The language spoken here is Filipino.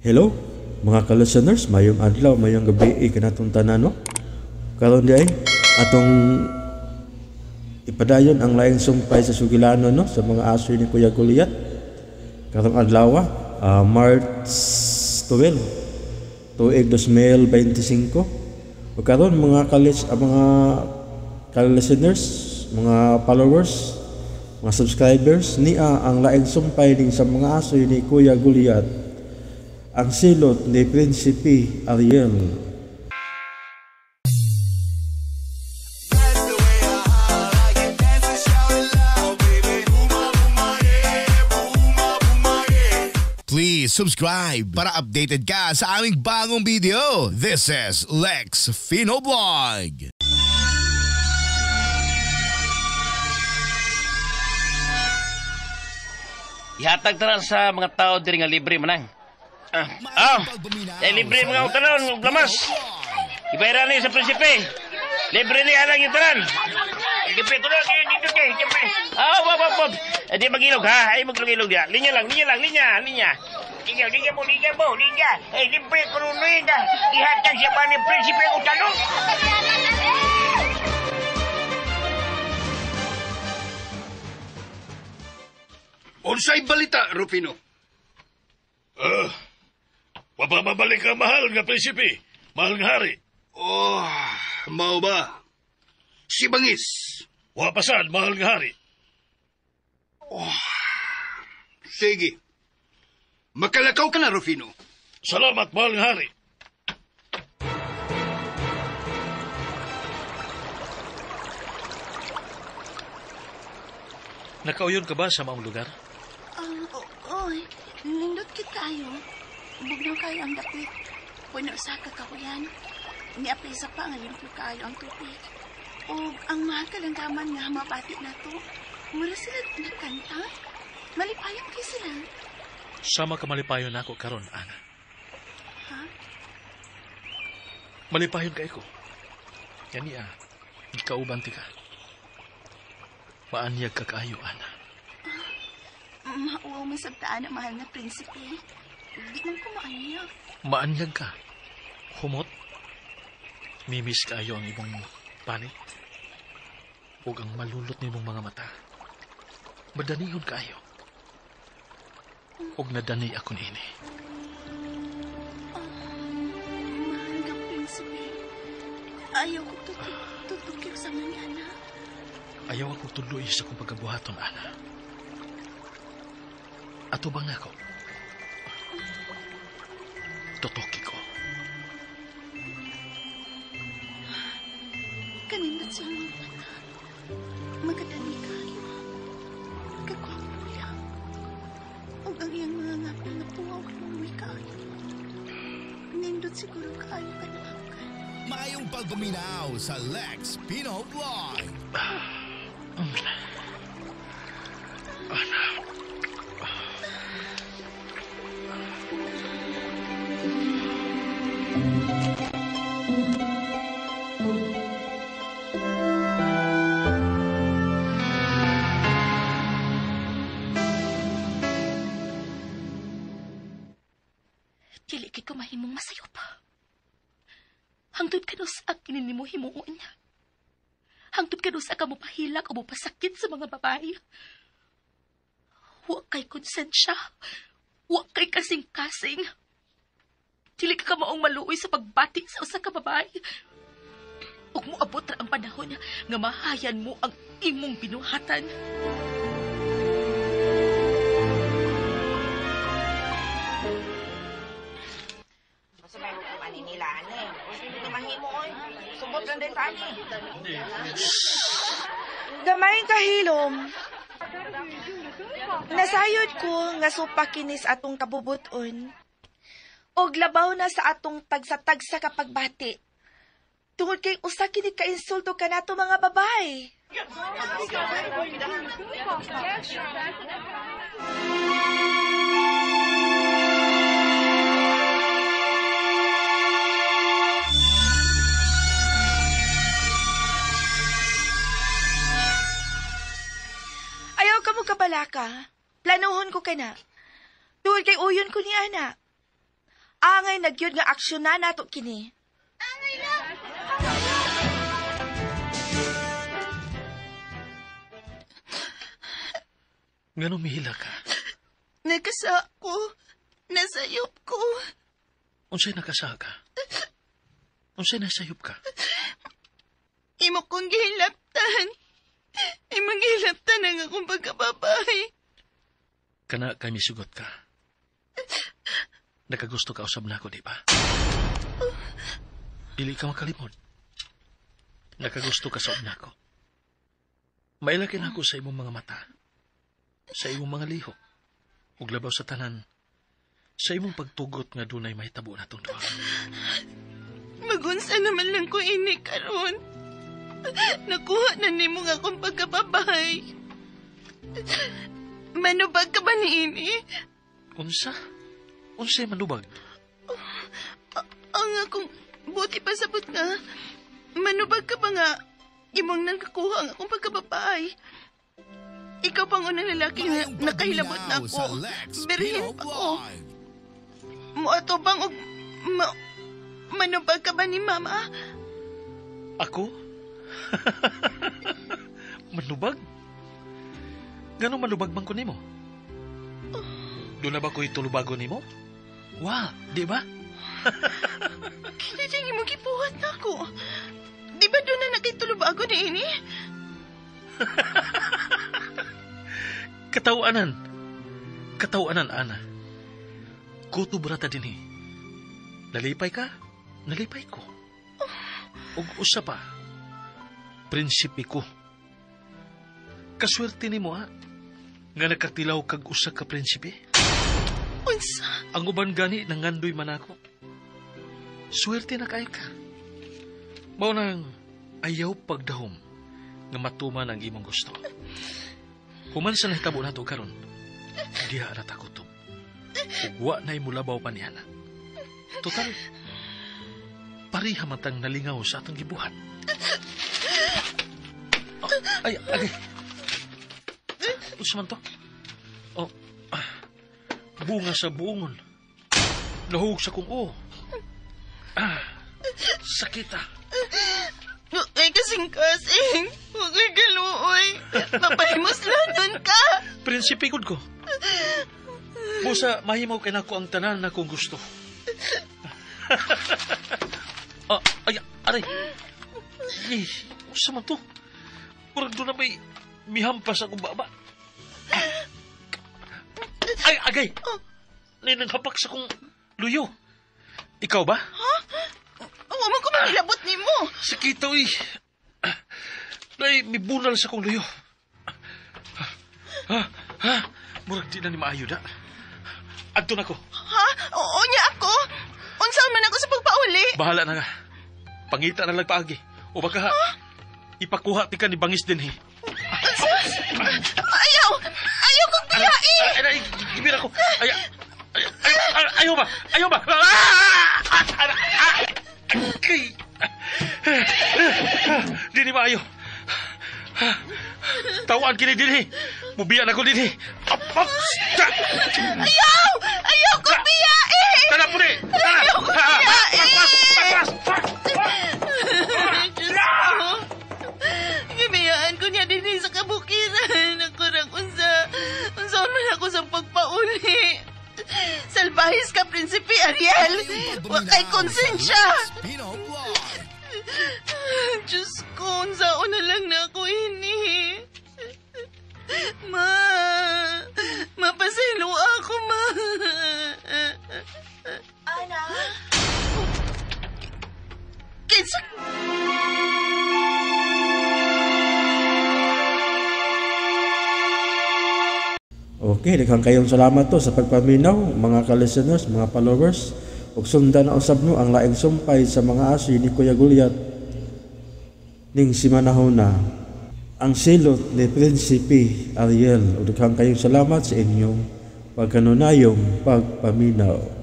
Hello, mga ka-listeners, mayong adlaw, mayong gabi, kanatong tanan, no? Karon di ay, atong ipadayon ang laing sumpay sa Sugilano, no? Sa mga aso ni Kuya Goliath. Karong adlaw, March 12, tuig 2025. O karon mga ka-listeners, mga followers, mga subscribers, niya ang laing sumpay din sa mga aso ni Kuya Goliath. Ang silot ni Prinsipe Ariel. Please subscribe para updated ka sa aming bagong video. This is Lex Fino Vlog. Ihatag tanan sa mga tao diri nga libre manang. Libre mga utanon, lamas. Ibayran ni sa prinsipe. Libre ni alang yung tanan. Libre ko na kayo dito kay. Wap. Di magilog ha. Ay maglugilog dia. Linya lang. Linya mo. Libre ko rin na. Ihatag siya pa ni prinsipe utanon. Unsay balita, Rufino? Mapamabalik ka, mahal nga prinsipe. Mahal nga hari. Mao ba? Si Bangis. Wapasan, mahal nga hari. Sige. Makalakaw ka na, Rufino. Salamat, mahal nga hari. Nakauyon ka ba sa maong lugar? Oy, nindot kit kayo. Bugnaw kayo ang dapit. Puno sa kakahuyan. Niapisa pa nga limpyo kayo ang tubig. O ang mahal kalandaman nga mabati na to. Mura sila nagkanta. Malipayan kayo sila. Sama ka malipayon na ako karon, Ana. Ha? Malipayon ka ko. Yan niya, ikaubanti ka. Maanyag ka kayo, Ana. Mauwaw masagtaan na mahal na prinsipe. Di man ko maanyag. Maanyag ka. Humot. Mimis kayo ang ibong panit. Huwag ang malulot nimong mga mata. Madanihon kayo. Huwag nadani ako niini. Mahal na prinsipe. Ayaw ko tutukip sa manana. Ayaw ako tuloy sa kong pagkabuhaton, Ana. Ato bang ako? Totoki ko. Kanindot siya mga mata. Magadali kayo. Kagwapo niya. Huwag ang iyang mga ngapil na puwaw kumuwi kayo. Nindot siguro kayo kanahakan. Mayong pagpaminaw sa Lex Fino Vlog. Dili kay ko mahimong masayo pa. Hangtod ka no sa akin ni mo himuon niya. Hangtod ka no sa ka mo pahilak o mo pasakit sa mga babae. Huwag kay konsensya. Huwag kay kasing-kasing. Dili ka maong maluoy sa pagbati sa usa ka babae. Ug mo abot ra ang panahon nga mahayan mo ang imong binuhatan. Gamay kahilom. Nasayod ko nga supakinis atong kabubuton. Og labaw na sa atong tagsa-tagsa kapagbati. Tungod kay usa kini ka-insulto kanato mga babae. Ayaw ka mo kabalaka. Planuhon ko ka na. Tungod kay uyon ko ni ana. angay nagyud nga aksyonan nato kini. Ngano mihila ka? Nagkasa ko. Nasayop ko. Unsay nakasa ka? Unsay nasayop ka? Imo kong gihilaptan. Imong gihilaptan ang akong pagkababay. Kana kay misugot ka. Nakagusto ka usab nako, di ba? Dili ka makalimod. Nakagusto ka sa nako. Mailakin ako sa imong mga mata. Sa imong mga lihok. Ug labaw sa tanan. Sa imong pagtugot nga dunay mahitabo natong duha. Magunsa naman lang ko ini karon. Nakuha na nimo nga akong pagkababay. Manubag ka ba ni ini? Unsa? Unsay manubag? Ang akong buti pa sabot nga. Manubag ka ba nga imong nangkakuha ang akong pagkababay? Ikaw pang unang lalaki nga nakahilabot na ako. Birhin pa ko. Muato bang og manubag ka ba ni Mama? Ako? Manubag? Ganong manubag bang ko nimo? Doon na ba ko'y tulubago nimo? Wa, di ba? Kinating mo gibuhat na ako. Di ba doon na nakitulubago ni ini? Katawanan, Ana. Kuto brata din eh. Nalipay ka, nalipay ko. Ug usa pa, prinsipe ko. Kaswerte ni mo, ha? Nga nakatilaw kag usa ka prinsipe. Unsa? Ang uban gani nangandoy man ako. Swerte na kayo ka. Mao nang ayaw pagdahom nga matuman ang imong gusto. Human sa nahitabo nato karon, diha na takutob. Ugwa na imulabaw pa niya na. Total, pariha matang nalingaw sa atong gibuhat. Oh, ay. Unsa man to? Oh, bunga sa buongon. Nahug sa kung sakita. Ay kasing-kasing. Huwag ay galuoy. Mapahimuslanan ka. Prinsipikod ko. Busa, mahimaw kay nako ang tanan na kung gusto. Aray. Usa man to? Murag doon na may mihampas akong baba. Ay, agay! Ninanghapak sa kong luyo. Ikaw ba? Ha? Huwag mo ko manilabot ni mo. Sakito eh. Nay, may bunal sa kong luyo. Murag di na ni maayo da. Adto na ko. Ha? Oo niya ako. Unsaon man ako sa pagpauli. Bahala na nga. Pangita na lang paagi. O baka ipakuha ti ka ni bangis din eh. Ayaw kong piyain. Ay, gibira ko. Ayaw ba? Di ni maayo. Tawaan kini din eh. Mubiyan ako din eh. Ayaw kong piyain. Tara po din. Ayaw kong piyain. Gibiyaan ko niya din sa kabukiran. Ako rang unsaon man ako sa pagpauli. Salbahis ka, Prinsipe Ariel. Huwag kay konsensya. Diyos ko, unsaon na lang na ako ini. Mapasilo ako, ma. Ana? Kinsa? Okay, daghang kayong salamat to sa pagpaminaw, mga ka-listeners, mga followers. Ug sundan na usab nyo ang laing sumpay sa mga asoy ni Kuya Gulyat ning si Manahona, ang silot ni Prinsipe Ariel. Ug daghang kayong salamat sa inyong pagkanunayong pagpaminaw.